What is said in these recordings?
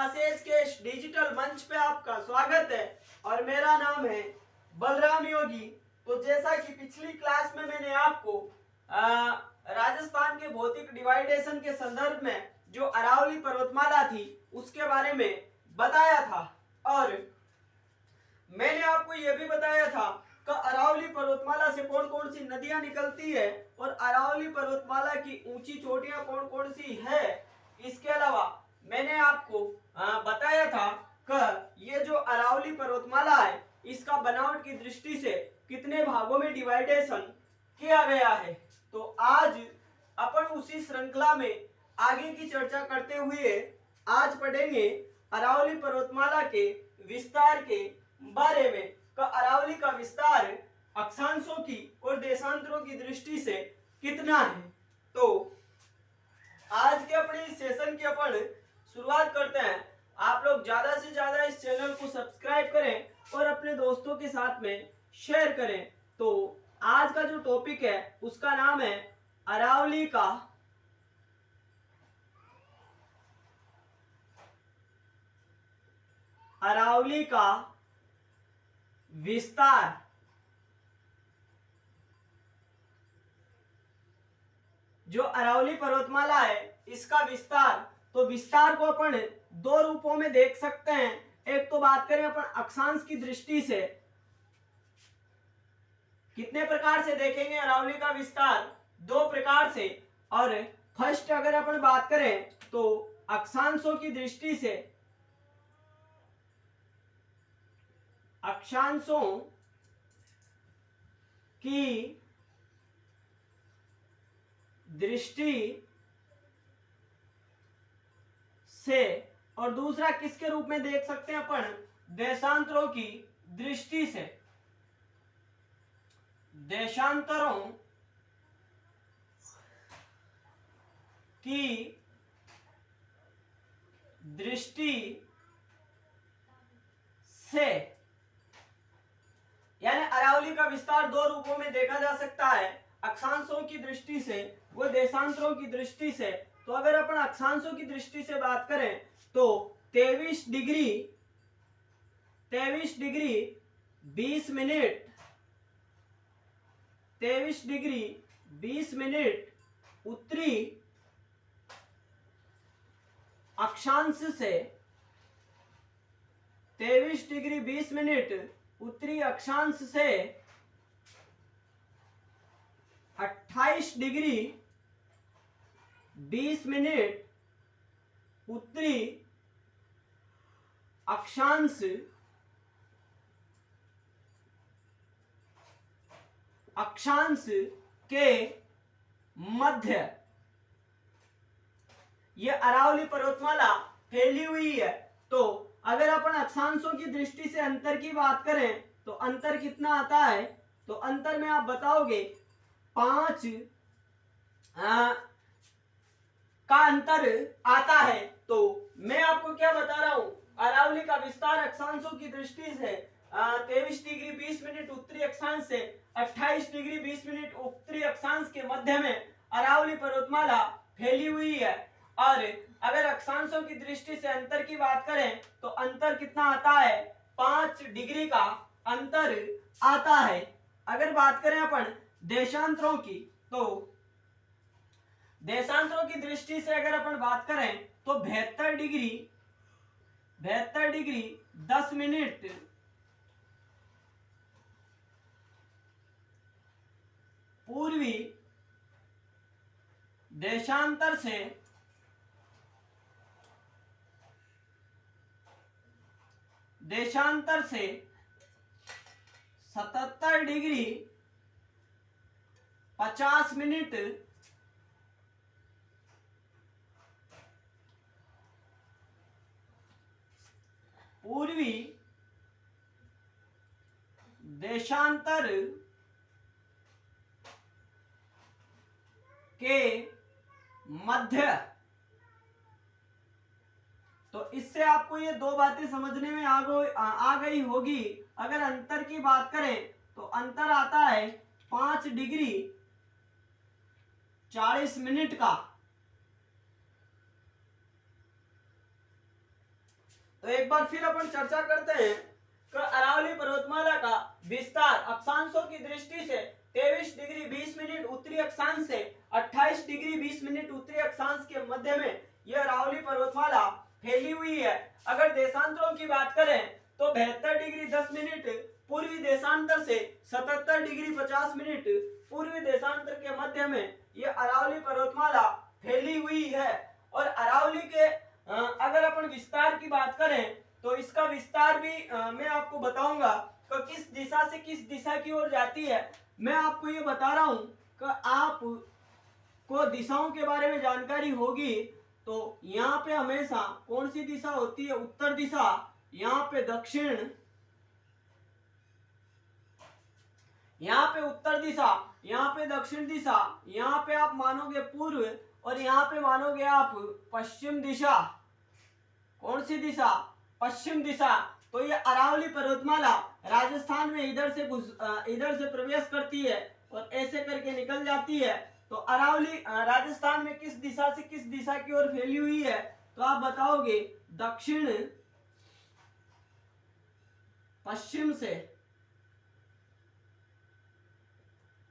Classes के इस digital मंच पे आपका स्वागत है और मेरा नाम है बलराम योगी। तो जैसा कि पिछली क्लास में मैंने आपको राजस्थान के भौतिक डिवाइडेशन के संदर्भ में जो अरावली पर्वतमाला थी उसके बारे में बताया था और मैंने आपको यह भी बताया था कि अरावली पर्वतमाला से कौन कौन सी नदियां निकलती है और अरावली पर्वतमाला की ऊंची चोटियां कौन कौन सी है। इसके अलावा मैंने आपको बताया था कि ये जो अरावली पर्वतमाला है इसका बनावट की दृष्टि से कितने भागों में डिवाइडेशन किया गया है। तो आज अपन उसी श्रृंखला में आगे की चर्चा करते हुए आज पढ़ेंगे अरावली पर्वतमाला के विस्तार के बारे में। अरावली का विस्तार अक्षांशों की और देशांतरों की दृष्टि से कितना है। तो आज के अपने इस सेशन की अपन शुरुआत करते हैं। आप लोग ज्यादा से ज्यादा इस चैनल को सब्सक्राइब करें और अपने दोस्तों के साथ में शेयर करें। तो आज का जो टॉपिक है उसका नाम है अरावली का विस्तार। जो अरावली पर्वतमाला है इसका विस्तार, तो विस्तार को अपन दो रूपों में देख सकते हैं। एक तो बात करें अपन अक्षांश की दृष्टि से, कितने प्रकार से देखेंगे अरावली का विस्तार? दो प्रकार से। और फर्स्ट अगर अपन बात करें तो अक्षांशों की दृष्टि से, अक्षांशों की दृष्टि से, और दूसरा किसके रूप में देख सकते हैं अपन? देशांतरों की दृष्टि से। देशांतरों की दृष्टि से, यानी अरावली का विस्तार दो रूपों में देखा जा सकता है, अक्षांशों की दृष्टि से वो देशांतरों की दृष्टि से। तो अगर अपन अक्षांशों की दृष्टि से बात करें तो 23 डिग्री 20 मिनट 23 डिग्री 20 मिनट उत्तरी अक्षांश से, 23 डिग्री 20 मिनट उत्तरी अक्षांश से 28 डिग्री 20 मिनट उत्तरी अक्षांश के मध्य ये अरावली पर्वतमाला फैली हुई है। तो अगर अपन अक्षांशों की दृष्टि से अंतर की बात करें तो अंतर कितना आता है? तो अंतर में आप बताओगे 5 का अंतर आता है। तो मैं आपको क्या बता रहा हूं, अरावली का विस्तार अक्षांशों की दृष्टि से 23 डिग्री 20 मिनट उत्तरी अक्षांश से 28 डिग्री 20 मिनट उत्तरी अक्षांश के मध्य में अरावली पर्वतमाला फैली हुई है। और अगर अक्षांशों की दृष्टि से अंतर की बात करें तो अंतर कितना आता है? 5 डिग्री का अंतर आता है। अगर बात करें अपन देशांतरों की, तो देशांतरों की दृष्टि से अगर अपन बात करें तो 72 डिग्री 10 मिनट पूर्वी देशांतर से 77 डिग्री 50 मिनट पूर्वी देशांतर के मध्य। तो इससे आपको ये दो बातें समझने में आ गई होगी। अगर अंतर की बात करें तो अंतर आता है 5 डिग्री 40 मिनट का। तो एक बार फिर अपन चर्चा करते हैं कि अरावली पर्वतमाला का विस्तार अक्षांशों की दृष्टि से 23 डिग्री 20 मिनट उत्तरी अक्षांश से 28 डिग्री 20 मिनट उत्तरी अक्षांश के मध्य में यह अरावली पर्वतमाला फैली हुई है। अगर देशांतरों की बात करें तो 72 डिग्री 10 मिनट पूर्वी देशांतर से 77 डिग्री 50 मिनट पूर्वी देशांतर के मध्य में यह अरावली पर्वतमाला फैली हुई है। और अरावली के अगर अपन विस्तार की बात करें तो इसका विस्तार भी मैं आपको बताऊंगा कि किस दिशा से किस दिशा की ओर जाती है। मैं आपको ये बता रहा हूं कि आप को दिशाओं के बारे में जानकारी होगी तो यहाँ पे हमेशा कौन सी दिशा होती है, उत्तर दिशा, यहाँ पे दक्षिण, यहाँ पे उत्तर दिशा, यहाँ पे दक्षिण दिशा, यहाँ पे आप मानोगे पूर्व और यहाँ पे मानोगे आप पश्चिम दिशा। कौन सी दिशा? पश्चिम दिशा। तो ये अरावली पर्वतमाला राजस्थान में इधर से प्रवेश करती है और ऐसे करके निकल जाती है। तो अरावली राजस्थान में किस दिशा से किस दिशा की ओर फैली हुई है? तो आप बताओगे दक्षिण पश्चिम से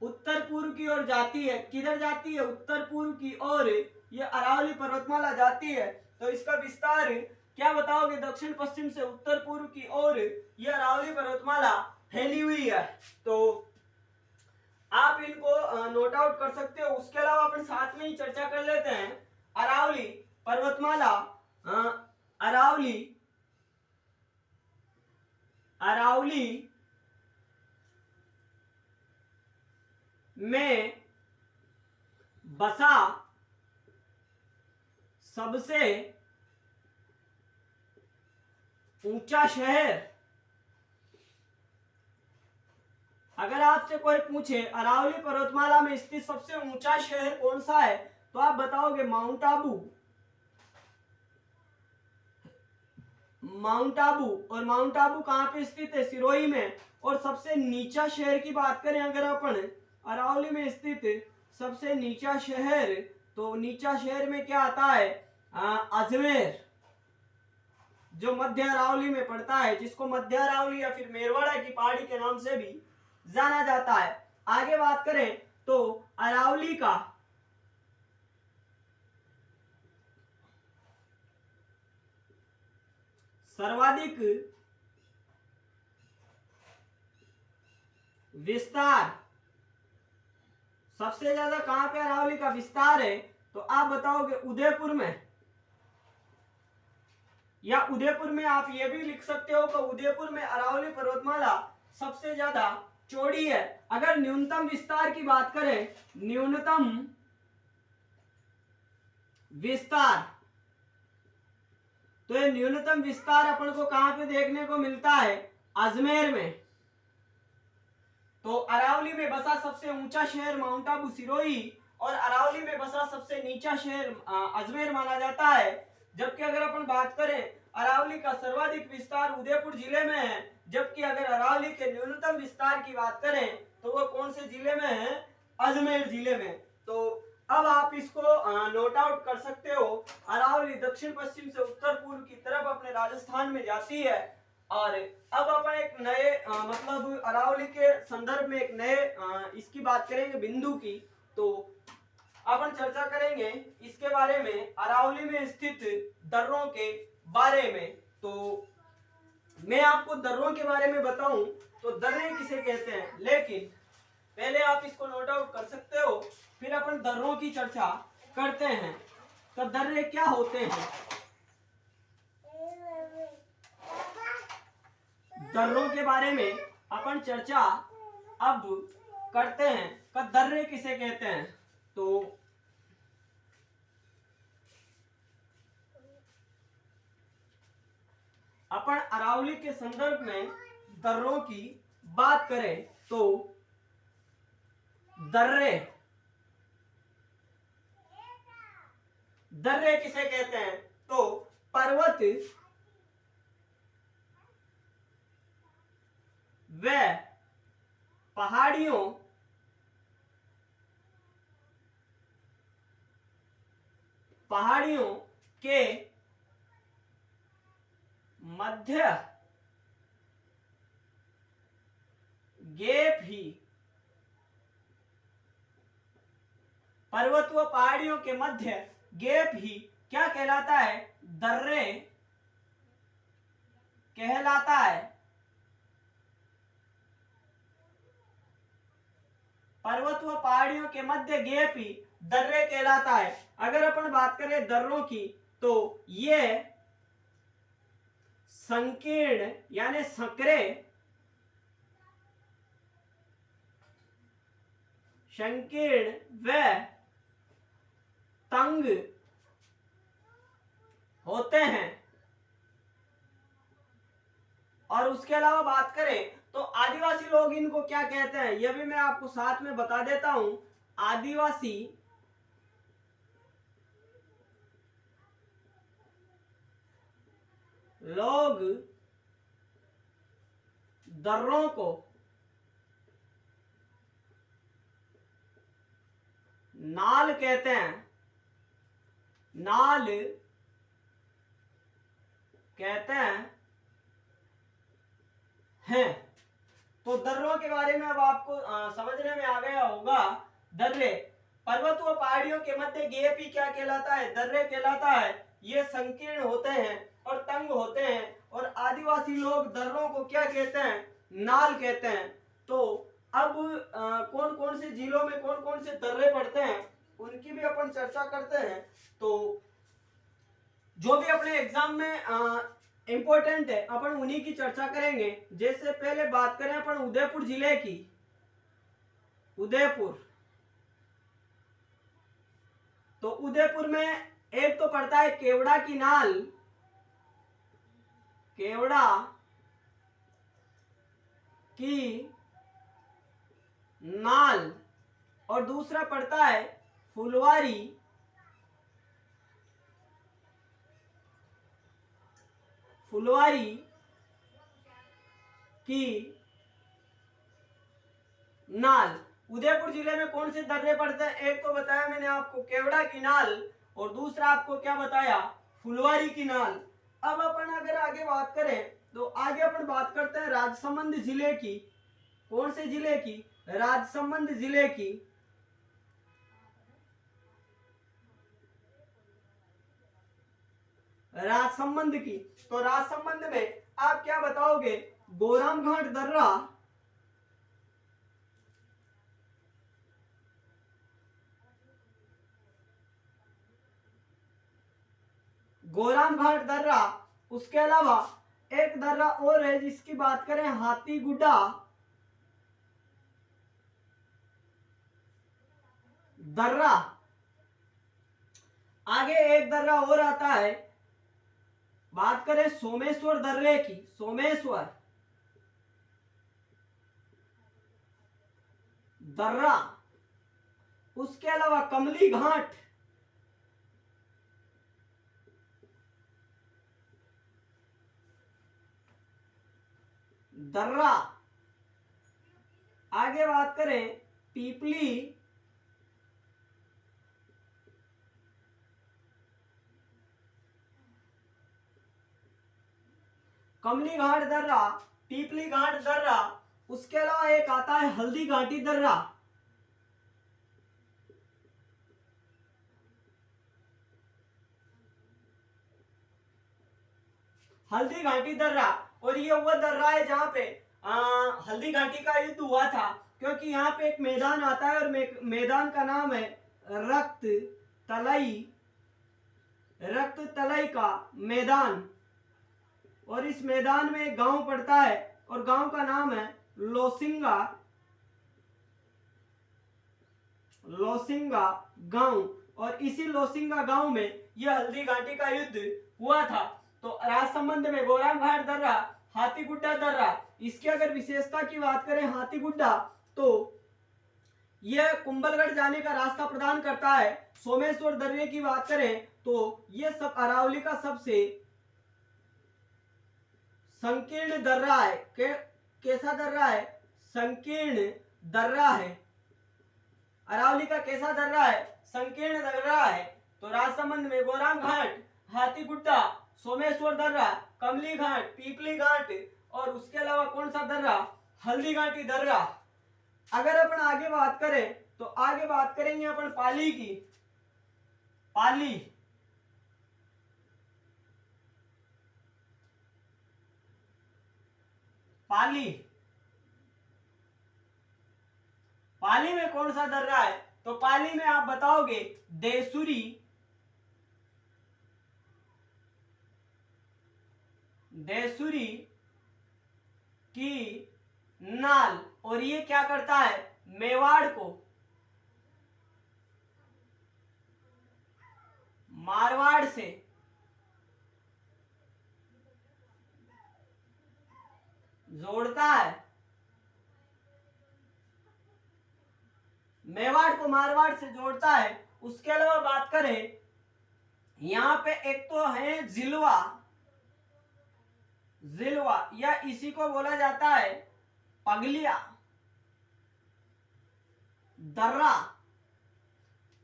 उत्तर पूर्व की ओर जाती है। किधर जाती है? उत्तर पूर्व की ओर ये अरावली पर्वतमाला जाती है। तो इसका विस्तार क्या बताओगे? दक्षिण पश्चिम से उत्तर पूर्व की ओर ये अरावली पर्वतमाला फैली हुई है। तो आप इनको नोट आउट कर सकते हो। उसके अलावा अपन साथ में ही चर्चा कर लेते हैं अरावली पर्वतमाला, अरावली में बसा सबसे ऊंचा शहर। अगर आपसे कोई पूछे अरावली पर्वतमाला में स्थित सबसे ऊंचा शहर कौन सा है तो आप बताओगे माउंट आबू। माउंट आबू। और माउंट आबू कहां पे स्थित है? सिरोही में। और सबसे नीचा शहर की बात करें अगर अपन अरावली में स्थित सबसे नीचा शहर, तो नीचा शहर में क्या आता है? अजमेर, जो मध्य अरावली में पड़ता है, जिसको मध्य अरावली या फिर मेरवाड़ा की पहाड़ी के नाम से भी जाना जाता है। आगे बात करें तो अरावली का सर्वाधिक विस्तार, सबसे ज्यादा कहां पे अरावली का विस्तार है? तो आप बताओगे उदयपुर में। या उदयपुर में आप ये भी लिख सकते हो कि उदयपुर में अरावली पर्वतमाला सबसे ज्यादा चौड़ी है। अगर न्यूनतम विस्तार की बात करें, न्यूनतम विस्तार, तो ये न्यूनतम विस्तार अपन को कहां पे देखने को मिलता है? अजमेर में। तो अरावली में बसा सबसे ऊंचा शहर माउंट आबू सिरोही और अरावली में बसा सबसे नीचा शहर अजमेर माना जाता है। जबकि अगर अपन बात करें अरावली का सर्वाधिक विस्तार उदयपुर जिले में है, जबकि अगर अरावली के न्यूनतम विस्तार की बात करें तो वो कौन से जिले में है? अजमेर जिले में। तो अब आप इसको नोट आउट कर सकते हो। अरावली दक्षिण पश्चिम से उत्तर पूर्व की तरफ अपने राजस्थान में जाती है। और अब अपन एक नए मतलब अरावली के संदर्भ में एक नए इसकी बात करेंगे बिंदु की। तो अपन चर्चा करेंगे इसके बारे में, अरावली में स्थित दर्रों के बारे में। तो मैं आपको दर्रों के बारे में बताऊं तो दर्रे किसे कहते हैं, लेकिन पहले आप इसको नोट आउट कर सकते हो, फिर अपन दर्रों की चर्चा करते हैं। तो दर्रे क्या होते हैं? दर्रों के बारे में अपन चर्चा अब करते हैं कि दर्रे किसे कहते हैं। तो अपन अरावली के संदर्भ में दर्रों की बात करें तो दर्रे किसे कहते हैं? तो पर्वत व पहाड़ियों के मध्य गेप ही, पर्वत व पहाड़ियों के मध्य गेप ही क्या कहलाता है? दर्रे कहलाता है। पर्वत व पहाड़ियों के मध्य गेप ही दर्रे कहलाता है। अगर अपन बात करें दर्रों की तो ये संकीर्ण यानी संकरे, संकीर्ण व तंग होते हैं। और उसके अलावा बात करें तो आदिवासी लोग इनको क्या कहते हैं, यह भी मैं आपको साथ में बता देता हूं। आदिवासी लोग दर्रों को नाल कहते हैं, नाल कहते हैं। तो दर्रों के बारे में अब आपको समझने में आ गया होगा। दर्रे पर्वत व पहाड़ियों के मध्य गेप ही क्या कहलाता है? दर्रे कहलाता है। ये संकीर्ण होते हैं और तंग होते हैं। और आदिवासी लोग दर्रों को क्या कहते हैं? नाल कहते हैं। तो अब कौन कौन से जिलों में कौन कौन से दर्रे पड़ते हैं उनकी भी अपन चर्चा करते हैं। तो जो भी अपने एग्जाम में इंपॉर्टेंट है अपन उन्हीं की चर्चा करेंगे। जैसे पहले बात करें अपन उदयपुर जिले की। उदयपुर, तो उदयपुर में एक तो पड़ता है केवड़ा की नाल, केवड़ा की नाल, और दूसरा पड़ता है फुलवारी, फुलवारी की नाल। उदयपुर जिले में कौन से दर्रे पड़ते हैं? एक तो बताया मैंने आपको केवड़ा की नाल, और दूसरा आपको क्या बताया? फुलवारी की नाल। अब अपन अगर आगे बात करें तो आगे अपन बात करते हैं राजसमंद जिले की। कौन से जिले की? राजसमंद जिले की। राजसमंद की, तो राजसमंद में आप क्या बताओगे? गोराम घाट दर्रा, गोराम घाट दर्रा। उसके अलावा एक दर्रा और है जिसकी बात करें, हाथी गुड्डा दर्रा। आगे एक दर्रा और आता है, बात करें सोमेश्वर दर्रे की, सोमेश्वर दर्रा। उसके अलावा कमली घाट दर्रा। आगे बात करें पीपली कमली घाट दर्रा, पीपली घाट दर्रा। उसके अलावा एक आता है हल्दी घाटी दर्रा। हल्दी घाटी दर्रा, और ये वो दर्रा है जहां पे हल्दी घाटी का युद्ध हुआ था, क्योंकि यहाँ पे एक मैदान आता है और मैदान का नाम है रक्त तलई, रक्त तलई का मैदान। और इस मैदान में एक गांव पड़ता है और गांव का नाम है लोसिंगा, लोसिंगा गांव। और इसी लोसिंगा गांव में यह हल्दी घाटी का युद्ध हुआ था। तो राजसमंद में गोराम घाट दर्रा, हाथीगुड्डा दर्रा। इसकी अगर विशेषता की बात करें हाथीगुड्डा, तो यह कुंभलगढ़ जाने का रास्ता प्रदान करता है। सोमेश्वर दर्रे की बात करें तो यह सब अरावली का सबसे संकीर्ण दर्रा है। कैसा दर्रा है? संकीर्ण दर्रा है। अरावली का कैसा दर्रा है? संकीर्ण दर्रा है। तो राजसमंद में गोराम घाट, हाथीगुड्डा, सोमेश्वर दर्रा, कमली घाट, पीपली घाट और उसके अलावा कौन सा दर्रा, हल्दी घाटी दर्रा। अगर अपन आगे बात करें तो आगे बात करेंगे अपन पाली की। पाली, पाली, पाली में कौन सा दर्रा है? तो पाली में आप बताओगे देसुरी, देसुरी की नाल। और ये क्या करता है? मेवाड़ को मारवाड़ से जोड़ता है। मेवाड़ को मारवाड़ से जोड़ता है। उसके अलावा बात करें यहां पे एक तो है जिलवा, जिलवा या इसी को बोला जाता है पगलिया दर्रा।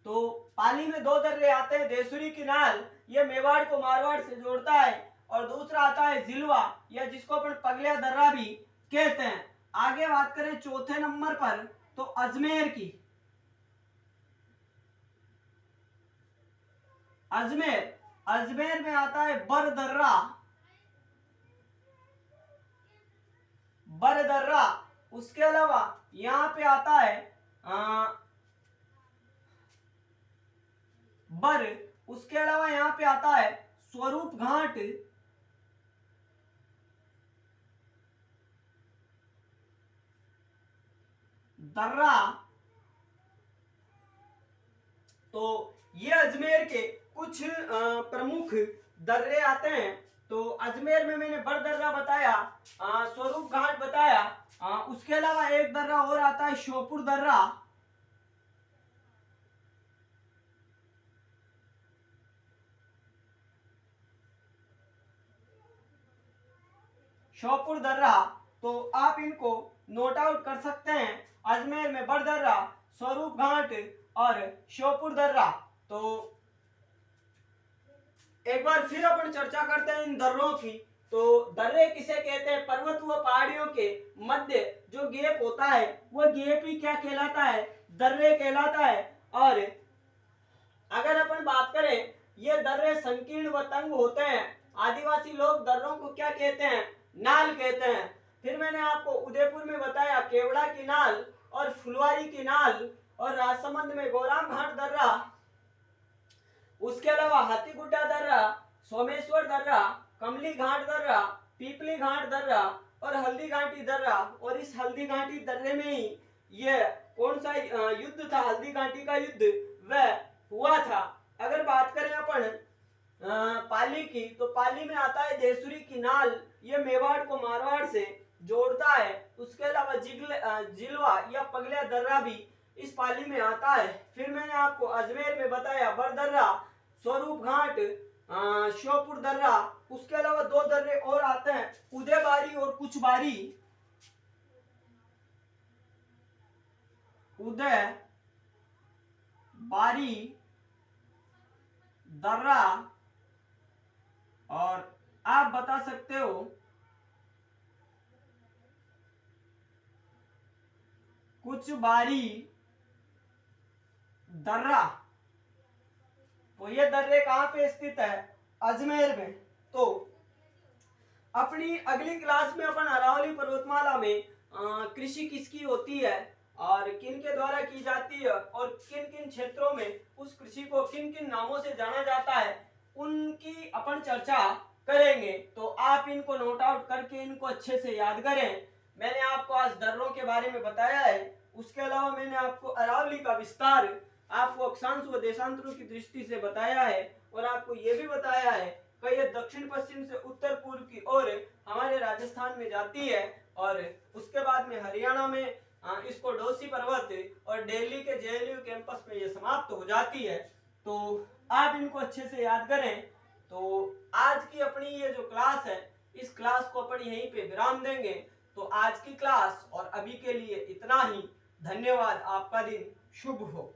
तो पाली में दो दर्रे आते हैं, देसुरी की नाल, ये मेवाड़ को मारवाड़ से जोड़ता है, और दूसरा आता है जिलवा या जिसको अपन पगलिया दर्रा भी कहते हैं। आगे बात करें चौथे नंबर पर तो अजमेर की। अजमेर, अजमेर में आता है बर दर्रा, बर दर्रा। उसके अलावा यहां पे आता है बर। उसके अलावा यहां पे आता है स्वरूप घाट, दर्रा। तो ये अजमेर के कुछ प्रमुख दर्रे आते हैं। तो अजमेर में मैंने बर दर्रा बताया, स्वरूप घाट बताया, उसके अलावा एक दर्रा और आता है श्योपुर दर्रा। श्योपुर दर्रा, तो आप इनको नोट आउट कर सकते हैं। अजमेर में बर दर्रा, स्वरूप घाट और श्योपुर दर्रा। तो एक बार फिर अपन चर्चा करते हैं इन दर्रों की। तो दर्रे किसे कहते हैं? पर्वत व पहाड़ियों के मध्य जो गैप होता है वो गैप ही क्या कहलाता है? दर्रे कहलाता है। और अगर अपन बात करें ये दर्रे संकीर्ण व तंग होते हैं। आदिवासी लोग दर्रों को क्या कहते हैं? नाल कहते हैं। फिर मैंने आपको उदयपुर में बताया केवड़ा की नाल और फुलवारी की नाल, और राजसमंद में गोराम घाट दर्रा। उसके अलावा हाथीगुड्डा दर्रा, सोमेश्वर दर्रा, कमली घाट दर्रा, पीपली घाट दर्रा और हल्दी घाटी दर्रा। और इस हल्दी घाटी दर्रे में ही ये कौन सा युद्ध था, हल्दी घाटी का युद्ध, वह हुआ था। अगर बात करें अपन पाली की, तो पाली में आता है देसुरी की नाल, ये मेवाड़ को मारवाड़ से जोड़ता है। उसके अलावा जिलवा या पगलिया दर्रा भी इस पाली में आता है। फिर मैंने आपको अजमेर में बताया बर दर्रा, स्वरूप घाट, श्योपुर दर्रा। उसके अलावा दो दर्रे और आते हैं, उदयबारी और कुचबारी। उदय बारी दर्रा, और आप बता सकते हो कुचबारी दर्रा। तो ये दर्रे कहां पे स्थित है? अजमेर में। तो अपनी अगली क्लास में अपन अरावली पर्वतमाला में कृषि किसकी होती है और किन के द्वारा की जाती है और किन किन क्षेत्रों में उस कृषि को किन किन नामों से जाना जाता है, उनकी अपन चर्चा करेंगे। तो आप इनको नोट आउट करके इनको अच्छे से याद करें। मैंने आपको आज दर्रों के बारे में बताया है। उसके अलावा मैंने आपको अरावली का विस्तार, आपको अक्षांश व देशांतरों की दृष्टि से बताया है, और आपको ये भी बताया है कि ये दक्षिण पश्चिम से उत्तर पूर्व की ओर हमारे राजस्थान में जाती है, और उसके बाद में हरियाणा में इसको डोसी पर्वत और दिल्ली के जेएनयू कैंपस में ये समाप्त हो जाती है। तो आप इनको अच्छे से याद करें। तो आज की अपनी ये जो क्लास है, इस क्लास को अपन यहीं पे विराम देंगे। तो आज की क्लास और अभी के लिए इतना ही। धन्यवाद। आपका दिन शुभ हो।